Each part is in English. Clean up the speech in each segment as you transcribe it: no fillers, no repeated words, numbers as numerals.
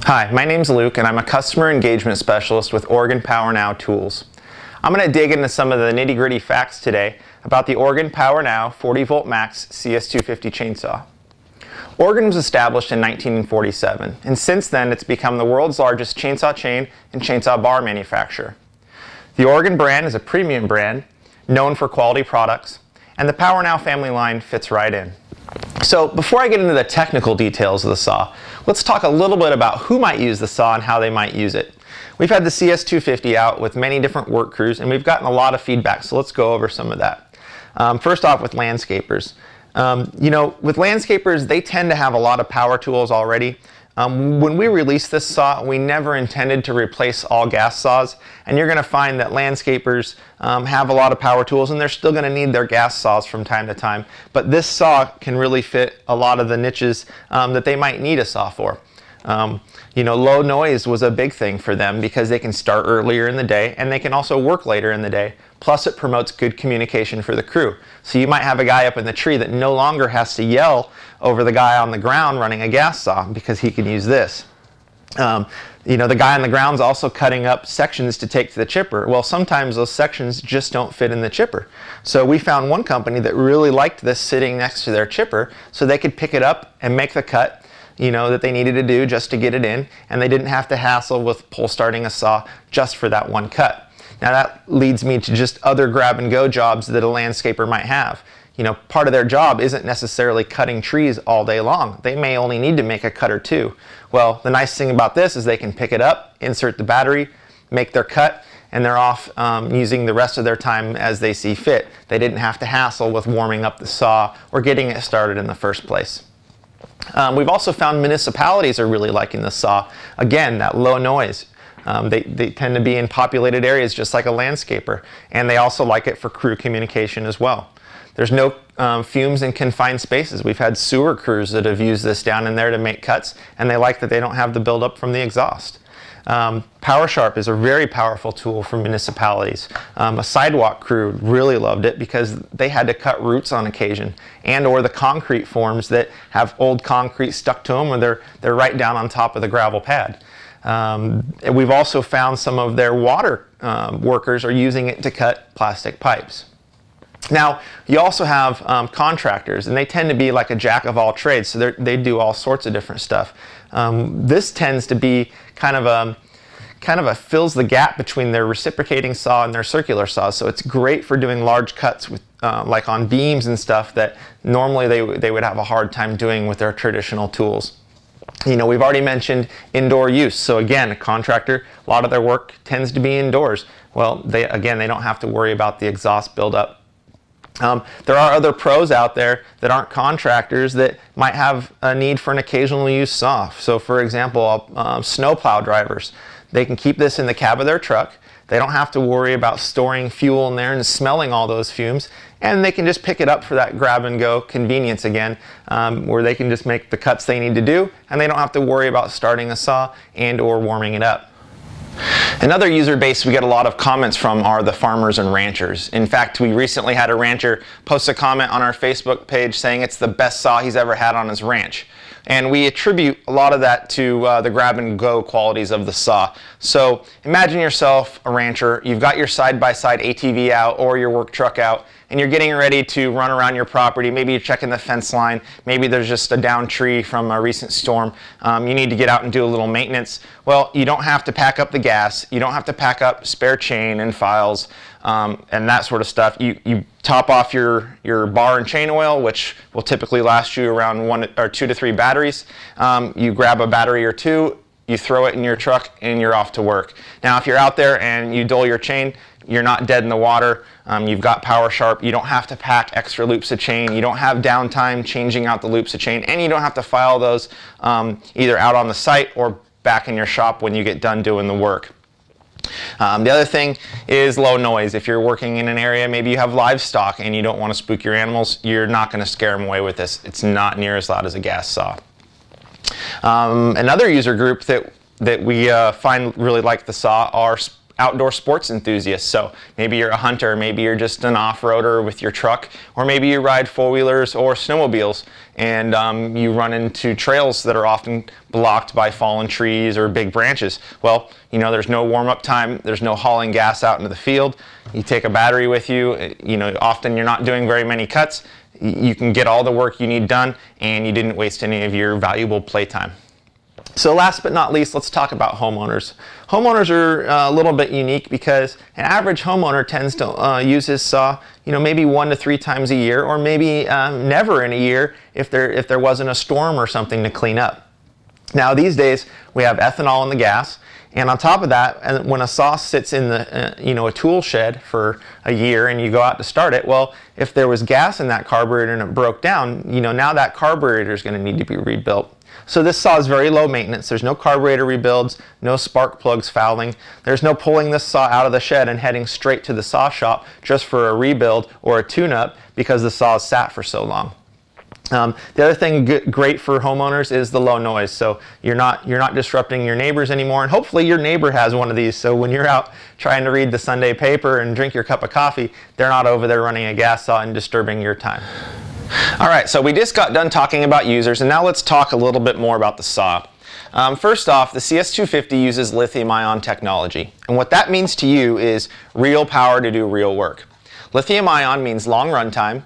Hi, my name's Luke and I'm a Customer Engagement Specialist with Oregon Power Now Tools. I'm going to dig into some of the nitty-gritty facts today about the Oregon Power Now 40V Max CS250 chainsaw. Oregon was established in 1947, and since then it's become the world's largest chainsaw chain and chainsaw bar manufacturer. The Oregon brand is a premium brand, known for quality products, and the Power Now family line fits right in. So before I get into the technical details of the saw, let's talk a little bit about who might use the saw and how they might use it. We've had the CS250 out with many different work crews and we've gotten a lot of feedback, so let's go over some of that. First off, with landscapers. With landscapers, they tend to have a lot of power tools already. When we released this saw, we never intended to replace all gas saws, and you're going to find that landscapers have a lot of power tools and they're still going to need their gas saws from time to time, but this saw can really fit a lot of the niches that they might need a saw for. Low noise was a big thing for them because they can start earlier in the day and they can also work later in the day. Plus it promotes good communication for the crew. So you might have a guy up in the tree that no longer has to yell over the guy on the ground running a gas saw because he can use this. The guy on the ground's also cutting up sections to take to the chipper. Well, sometimes those sections just don't fit in the chipper. So we found one company that really liked this sitting next to their chipper so they could pick it up and make the cut that they needed to do just to get it in, and they didn't have to hassle with pull starting a saw just for that one cut. Now that leads me to just other grab and go jobs that a landscaper might have. Part of their job isn't necessarily cutting trees all day long. They may only need to make a cut or two. Well, the nice thing about this is they can pick it up, insert the battery, make their cut, and they're off using the rest of their time as they see fit. They didn't have to hassle with warming up the saw or getting it started in the first place. We've also found municipalities are really liking the saw. Again, that low noise. They tend to be in populated areas just like a landscaper, and they also like it for crew communication as well. There's no fumes in confined spaces. We've had sewer crews that have used this down in there to make cuts, and they like that they don't have the buildup from the exhaust. PowerSharp is a very powerful tool for municipalities. A sidewalk crew really loved it because they had to cut roots on occasion, and or the concrete forms that have old concrete stuck to them, or they're right down on top of the gravel pad. We've also found some of their water workers are using it to cut plastic pipes. Now, you also have contractors, and they tend to be like a jack of all trades, so they do all sorts of different stuff. This tends to be kind of a fills the gap between their reciprocating saw and their circular saws, so it's great for doing large cuts with like on beams and stuff that normally they would have a hard time doing with their traditional tools. We've already mentioned indoor use, so again, a contractor, a lot of their work tends to be indoors. Well, they don't have to worry about the exhaust buildup. There are other pros out there that aren't contractors that might have a need for an occasional use saw. So for example, snowplow drivers, they can keep this in the cab of their truck. They don't have to worry about storing fuel in there and smelling all those fumes, and they can just pick it up for that grab and go convenience again, where they can just make the cuts they need to do and they don't have to worry about starting a saw and or warming it up. Another user base we get a lot of comments from are the farmers and ranchers. In fact, we recently had a rancher post a comment on our Facebook page saying it's the best saw he's ever had on his ranch. And we attribute a lot of that to the grab and go qualities of the saw. So imagine yourself a rancher, you've got your side-by-side ATV out or your work truck out, and you're getting ready to run around your property. Maybe you're checking the fence line, maybe there's just a down tree from a recent storm. You need to get out and do a little maintenance. Well, you don't have to pack up the gas, you don't have to pack up spare chain and files and that sort of stuff. You top off your bar and chain oil, which will typically last you around 2 to 3 batteries. You grab a battery or two, you throw it in your truck, and you're off to work. Now, if you're out there and you dull your chain, you're not dead in the water. You've got PowerSharp. You don't have to pack extra loops of chain. You don't have downtime changing out the loops of chain, and you don't have to file those either out on the site or back in your shop when you get done doing the work. The other thing is low noise. If you're working in an area, maybe you have livestock and you don't want to spook your animals, you're not going to scare them away with this. It's not near as loud as a gas saw. Another user group that we find really like the saw are outdoor sports enthusiasts. So maybe you're a hunter, maybe you're just an off-roader with your truck, or maybe you ride four-wheelers or snowmobiles and you run into trails that are often blocked by fallen trees or big branches. Well, you know, there's no warm-up time, there's no hauling gas out into the field. You take a battery with you, you know, often you're not doing very many cuts. You can get all the work you need done and you didn't waste any of your valuable playtime. So last but not least, let's talk about homeowners. Homeowners are a little bit unique because an average homeowner tends to use his saw, you know, maybe 1 to 3 times a year, or maybe never in a year if there wasn't a storm or something to clean up. Now these days we have ethanol in the gas, and on top of that, when a saw sits in the you know, a tool shed for a year and you go out to start it, well, if there was gas in that carburetor and it broke down, you know, now that carburetor is going to need to be rebuilt. So this saw is very low maintenance. There's no carburetor rebuilds, no spark plugs fouling. There's no pulling this saw out of the shed and heading straight to the saw shop just for a rebuild or a tune-up because the saw has sat for so long. The other thing great for homeowners is the low noise. So you're not disrupting your neighbors anymore, and hopefully your neighbor has one of these. So when you're out trying to read the Sunday paper and drink your cup of coffee, they're not over there running a gas saw and disturbing your time. All right, so we just got done talking about users, and now let's talk a little bit more about the saw. First off, the CS250 uses lithium-ion technology, and what that means to you is real power to do real work. Lithium-ion means long runtime,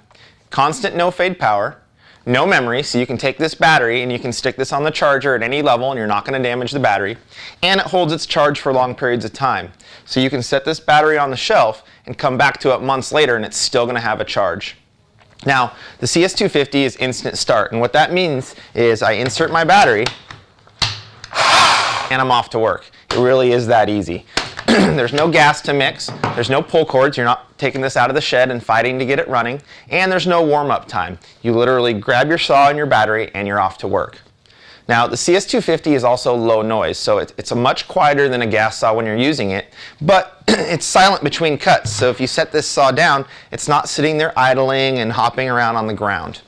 constant no-fade power, no memory, so you can take this battery and you can stick this on the charger at any level and you're not going to damage the battery, and it holds its charge for long periods of time. So you can set this battery on the shelf and come back to it months later and it's still going to have a charge. Now, the CS250 is instant start, and what that means is I insert my battery and I'm off to work. It really is that easy. There's no gas to mix, there's no pull cords, you're not taking this out of the shed and fighting to get it running, and there's no warm-up time. You literally grab your saw and your battery and you're off to work. Now, the CS250 is also low noise, so it's much quieter than a gas saw when you're using it, but it's silent between cuts, so if you set this saw down, it's not sitting there idling and hopping around on the ground.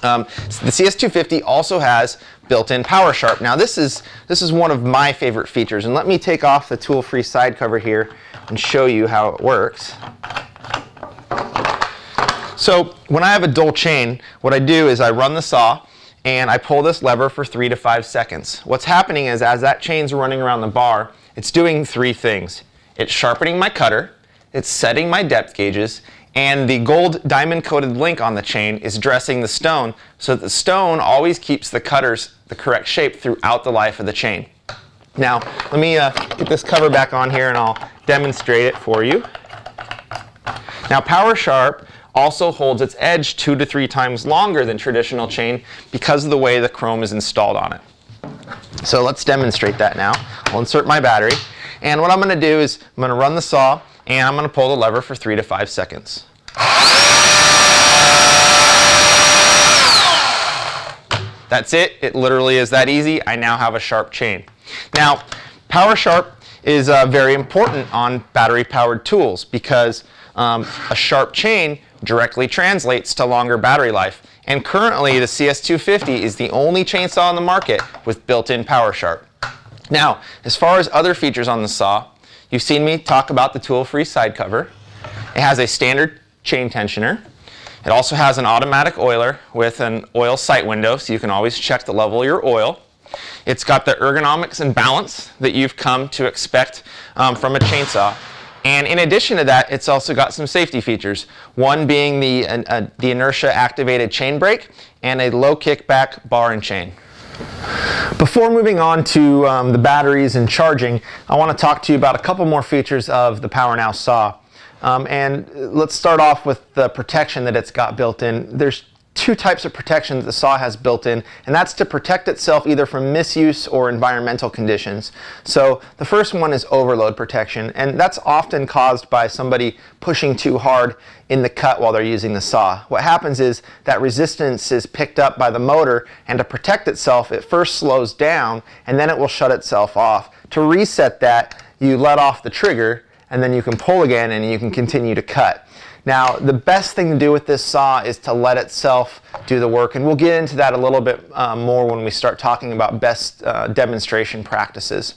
The CS250 also has built-in power sharp. Now this is one of my favorite features, and let me take off the tool-free side cover here and show you how it works. So when I have a dull chain, what I do is I run the saw and I pull this lever for 3 to 5 seconds. What's happening is as that chain's running around the bar, it's doing 3 things. It's sharpening my cutter, it's setting my depth gauges, and the gold diamond-coated link on the chain is dressing the stone so that the stone always keeps the cutters the correct shape throughout the life of the chain. Now, let me get this cover back on here and I'll demonstrate it for you. Now, Power Sharp also holds its edge 2 to 3 times longer than traditional chain because of the way the chrome is installed on it. So let's demonstrate that now. I'll insert my battery, and what I'm going to do is I'm going to run the saw and I'm going to pull the lever for 3 to 5 seconds. That's it. It literally is that easy. I now have a sharp chain. Now, Power Sharp is very important on battery-powered tools because a sharp chain directly translates to longer battery life. And currently, the CS250 is the only chainsaw on the market with built-in Power Sharp. Now, as far as other features on the saw, you've seen me talk about the tool-free side cover. It has a standard chain tensioner. It also has an automatic oiler with an oil sight window, so you can always check the level of your oil. It's got the ergonomics and balance that you've come to expect from a chainsaw. And in addition to that, it's also got some safety features. One being the inertia activated chain brake and a low kickback bar and chain. Before moving on to the batteries and charging, I want to talk to you about a couple more features of the PowerNow saw. And let's start off with the protection that it's got built in. There's 2 types of protection that the saw has built in, and that's to protect itself either from misuse or environmental conditions. So the first one is overload protection, and that's often caused by somebody pushing too hard in the cut while they're using the saw. What happens is that resistance is picked up by the motor, and to protect itself, it first slows down and then it will shut itself off. To reset that, you let off the trigger and then you can pull again and you can continue to cut. Now, the best thing to do with this saw is to let itself do the work, and we'll get into that a little bit more when we start talking about best demonstration practices.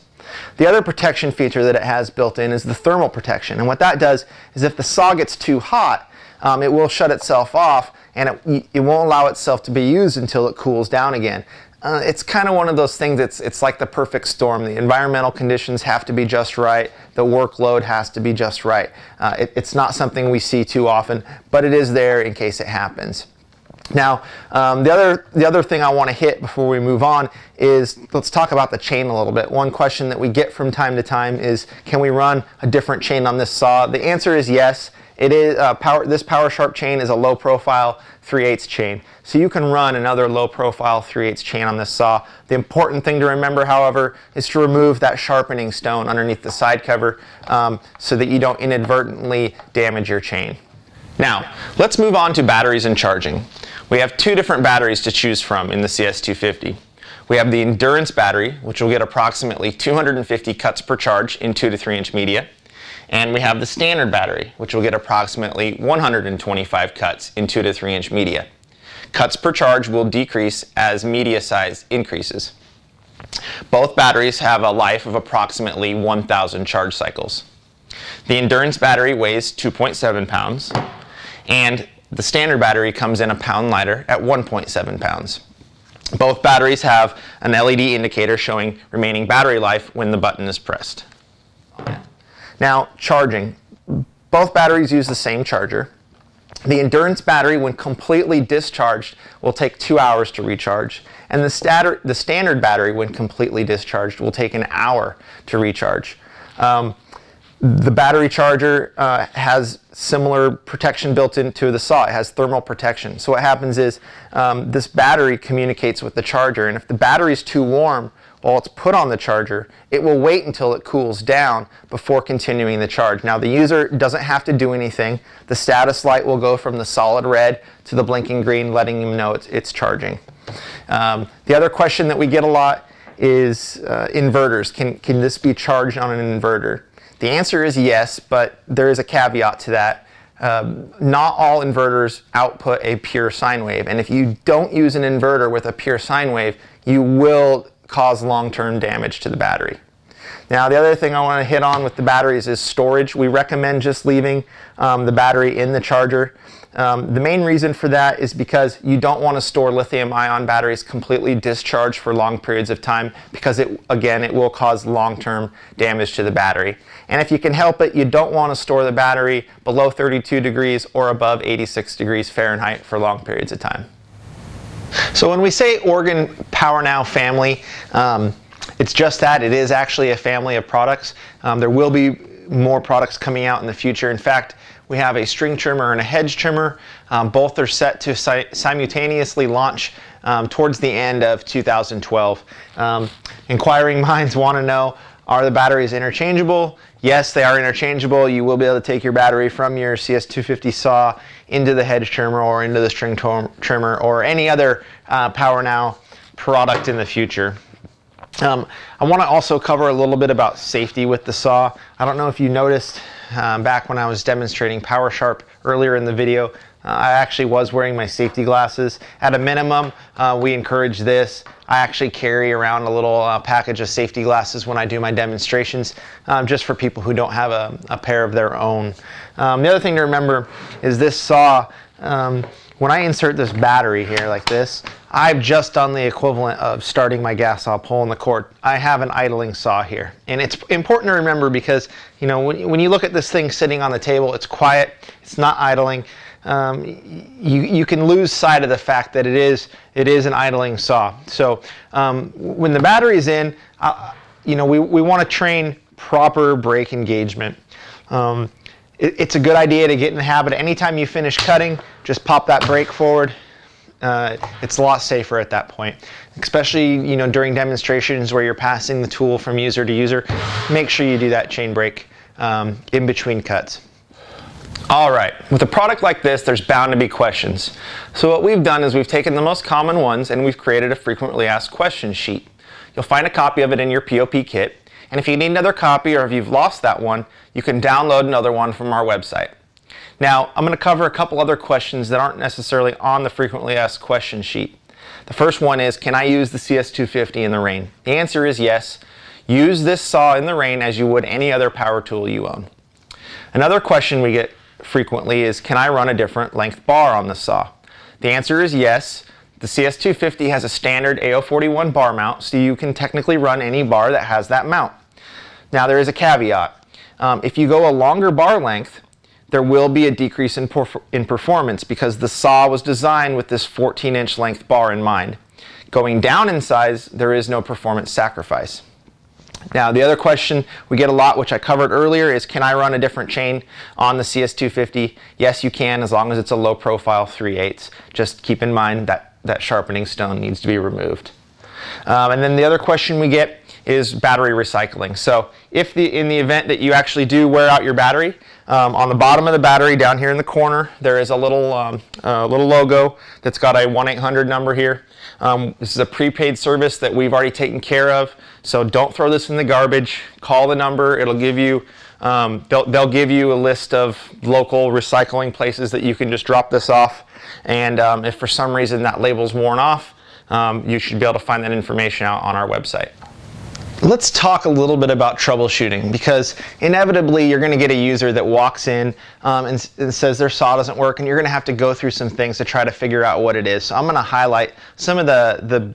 The other protection feature that it has built in is the thermal protection. And what that does is if the saw gets too hot, it will shut itself off, and it won't allow itself to be used until it cools down again. It's kind of one of those things, it's like the perfect storm. The environmental conditions have to be just right. The workload has to be just right. It's not something we see too often, but it is there in case it happens. Now, the other thing I want to hit before we move on is, let's talk about the chain a little bit. One question that we get from time to time is, can we run a different chain on this saw? The answer is yes. It is this Power Sharp chain is a low profile 3/8 chain. So you can run another low profile 3/8 chain on this saw. The important thing to remember, however, is to remove that sharpening stone underneath the side cover so that you don't inadvertently damage your chain. Now, let's move on to batteries and charging. We have two different batteries to choose from in the CS250. We have the Endurance battery, which will get approximately 250 cuts per charge in 2 to 3 inch media. And we have the Standard battery, which will get approximately 125 cuts in 2 to 3 inch media. Cuts per charge will decrease as media size increases. Both batteries have a life of approximately 1,000 charge cycles. The Endurance battery weighs 2.7 pounds, and the Standard battery comes in a pound lighter at 1.7 pounds. Both batteries have an LED indicator showing remaining battery life when the button is pressed. Now, charging. Both batteries use the same charger. The Endurance battery, when completely discharged, will take 2 hours to recharge, and the Standard battery, when completely discharged, will take an hour to recharge. The battery charger has similar protection built into the saw. It has thermal protection. So what happens is this battery communicates with the charger, and if the battery is too warm while it's put on the charger, it will wait until it cools down before continuing the charge. Now, the user doesn't have to do anything. The status light will go from the solid red to the blinking green, letting them know it's charging. The other question that we get a lot is inverters. Can this be charged on an inverter? The answer is yes, but there is a caveat to that. Not all inverters output a pure sine wave, and if you don't use an inverter with a pure sine wave, you will cause long-term damage to the battery. Now, the other thing I want to hit on with the batteries is storage. We recommend just leaving the battery in the charger. The main reason for that is because you don't want to store lithium-ion batteries completely discharged for long periods of time, because it will cause long-term damage to the battery. And if you can help it, you don't want to store the battery below 32 degrees or above 86 degrees Fahrenheit for long periods of time. So when we say Organ Power Now family, it's just that. It is actually a family of products. There will be more products coming out in the future. In fact, we have a string trimmer and a hedge trimmer. Both are set to simultaneously launch towards the end of 2012. Inquiring minds want to know, are the batteries interchangeable? Yes, they are interchangeable. You will be able to take your battery from your CS250 saw into the hedge trimmer or into the string trimmer or any other Power Now product in the future. I want to also cover a little bit about safety with the saw. I don't know if you noticed back when I was demonstrating Power Sharp earlier in the video, I actually was wearing my safety glasses. At a minimum, we encourage this. I actually carry around a little package of safety glasses when I do my demonstrations, just for people who don't have a pair of their own. The other thing to remember is this saw, when I insert this battery here like this, I've just done the equivalent of starting my gas saw, pulling the cord. I have an idling saw here. And it's important to remember because, you know, when you look at this thing sitting on the table, it's quiet, it's not idling. You can lose sight of the fact that it is an idling saw. So when the battery's in, you know, we want to train proper brake engagement. It's a good idea to get in the habit. Anytime you finish cutting, just pop that brake forward. It's a lot safer at that point, especially, you know, during demonstrations where you're passing the tool from user to user. Make sure you do that chain brake in between cuts. All right, with a product like this, there's bound to be questions. So what we've done is we've taken the most common ones and we've created a frequently asked questions sheet. You'll find a copy of it in your POP kit, and if you need another copy or if you've lost that one, you can download another one from our website. Now, I'm going to cover a couple other questions that aren't necessarily on the frequently asked questions sheet. The first one is, can I use the CS250 in the rain? The answer is yes. Use this saw in the rain as you would any other power tool you own. Another question we get frequently is, can I run a different length bar on the saw? The answer is yes. The CS250 has a standard AO41 bar mount, so you can technically run any bar that has that mount. Now there is a caveat. If you go a longer bar length, there will be a decrease in performance because the saw was designed with this 14-inch length bar in mind. Going down in size, there is no performance sacrifice. Now the other question we get a lot, which I covered earlier, is can I run a different chain on the CS250? Yes, you can, as long as it's a low profile 3/8. Just keep in mind that that sharpening stone needs to be removed. And then the other question we get is battery recycling. So if in the event that you actually do wear out your battery, on the bottom of the battery down here in the corner, there is a little logo that's got a 1-800 number here. This is a prepaid service that we've already taken care of, so don't throw this in the garbage. Call the number. It'll give you, they'll give you a list of local recycling places that you can just drop this off. And if for some reason that label's worn off, you should be able to find that information out on our website. Let's talk a little bit about troubleshooting, because inevitably you're going to get a user that walks in and says their saw doesn't work, and you're going to have to go through some things to try to figure out what it is. So I'm going to highlight some of the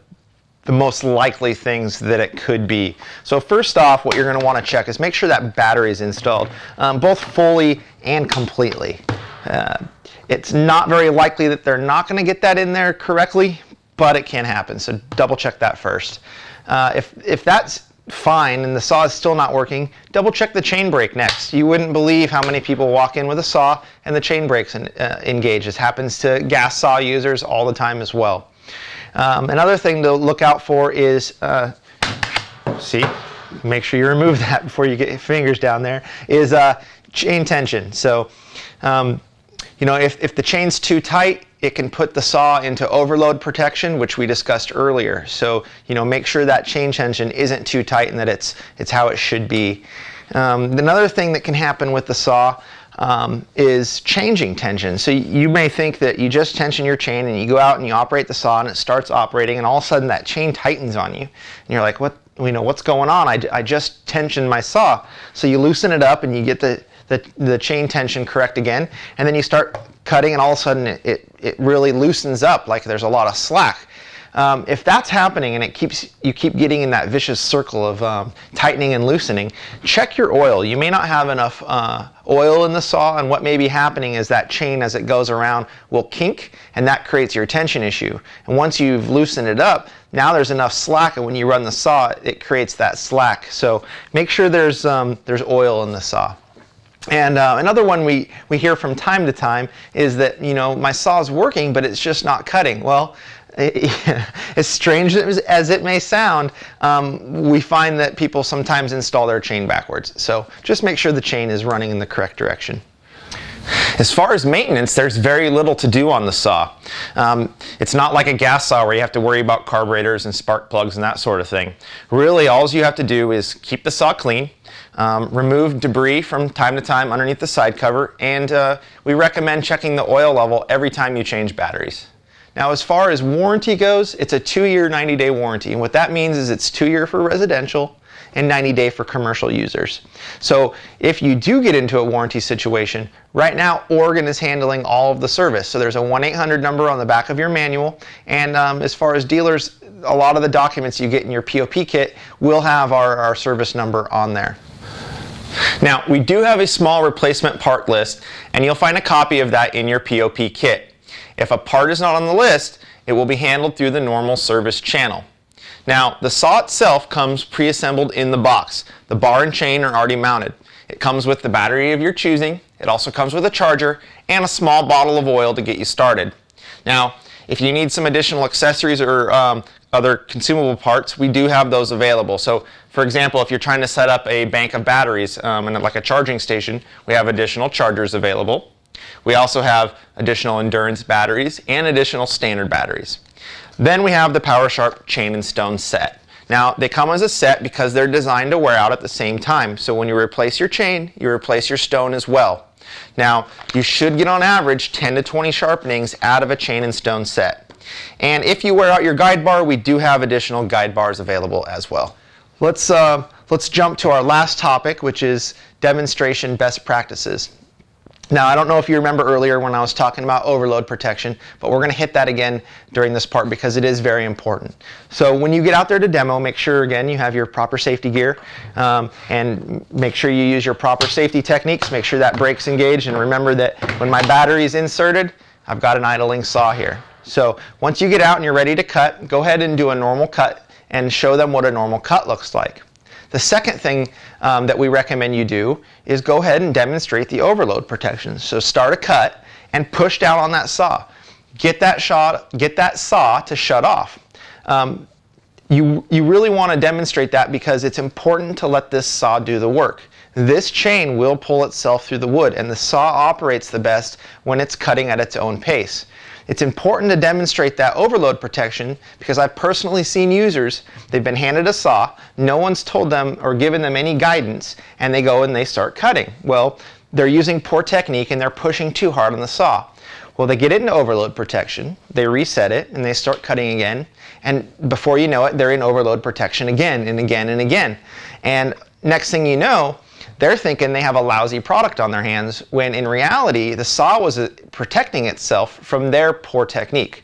most likely things that it could be. So first off, what you're going to want to check is make sure that battery is installed, both fully and completely. It's not very likely that they're not going to get that in there correctly, but it can happen, so double check that first. If that's fine and the saw is still not working, double check the chain brake next. You wouldn't believe how many people walk in with a saw and the chain brakes engage. This happens to gas saw users all the time as well. Another thing to look out for is, make sure you remove that before you get your fingers down there, is chain tension. So you know, if the chain's too tight, it can put the saw into overload protection, which we discussed earlier. So, you know, make sure that chain tension isn't too tight and that it's how it should be. Another thing that can happen with the saw is changing tension. So you may think that you just tension your chain and you go out and you operate the saw and it starts operating, and all of a sudden that chain tightens on you. And you're like, what? You know, what's going on? I just tensioned my saw. So you loosen it up and you get the chain tension correct again, and then you start cutting and all of a sudden it really loosens up, like there's a lot of slack. If that's happening and you keep getting in that vicious circle of tightening and loosening, check your oil. You may not have enough oil in the saw, and what may be happening is that chain, as it goes around, will kink, and that creates your tension issue. And once you've loosened it up, now there's enough slack, and when you run the saw, it creates that slack. So make sure there's oil in the saw. And another one we hear from time to time is that, you know, my saw's working, but it's just not cutting. Well, as strange as it may sound, we find that people sometimes install their chain backwards. So just make sure the chain is running in the correct direction. As far as maintenance, there's very little to do on the saw. It's not like a gas saw where you have to worry about carburetors and spark plugs and that sort of thing. Really, all you have to do is keep the saw clean, remove debris from time to time underneath the side cover, and we recommend checking the oil level every time you change batteries. Now, as far as warranty goes, it's a 2-year, 90-day warranty, and what that means is it's 2-year for residential and 90-day for commercial users. So if you do get into a warranty situation, right now Oregon is handling all of the service. So there's a 1-800 number on the back of your manual, and as far as dealers, a lot of the documents you get in your POP kit will have our service number on there. Now, we do have a small replacement part list, and you'll find a copy of that in your POP kit. If a part is not on the list, it will be handled through the normal service channel. Now, the saw itself comes pre-assembled in the box. The bar and chain are already mounted. It comes with the battery of your choosing. It also comes with a charger and a small bottle of oil to get you started. Now, if you need some additional accessories or other consumable parts, we do have those available. So, for example, if you're trying to set up a bank of batteries and like a charging station, we have additional chargers available. We also have additional endurance batteries and additional standard batteries. Then we have the PowerSharp chain and stone set. Now, they come as a set because they're designed to wear out at the same time. So when you replace your chain, you replace your stone as well. Now, you should get on average 10 to 20 sharpenings out of a chain and stone set. And if you wear out your guide bar, we do have additional guide bars available as well. Let's let's jump to our last topic, which is demonstration best practices. Now, I don't know if you remember earlier when I was talking about overload protection, but we're going to hit that again during this part because it is very important. So when you get out there to demo, make sure, again, you have your proper safety gear, and make sure you use your proper safety techniques. Make sure that brake's engaged, and remember that when my battery is inserted, I've got an idling saw here. So once you get out and you're ready to cut, go ahead and do a normal cut and show them what a normal cut looks like. The second thing that we recommend you do is go ahead and demonstrate the overload protection. So start a cut and push down on that saw. Get that saw to shut off. You really want to demonstrate that because it's important to let this saw do the work. This chain will pull itself through the wood, and the saw operates the best when it's cutting at its own pace. It's important to demonstrate that overload protection because I've personally seen users, they've been handed a saw, no one's told them or given them any guidance, and they go and they start cutting. Well, they're using poor technique and they're pushing too hard on the saw. Well, they get it into overload protection, they reset it, and they start cutting again, and before you know it, they're in overload protection again and again and again. And next thing you know, they're thinking they have a lousy product on their hands when in reality the saw was protecting itself from their poor technique.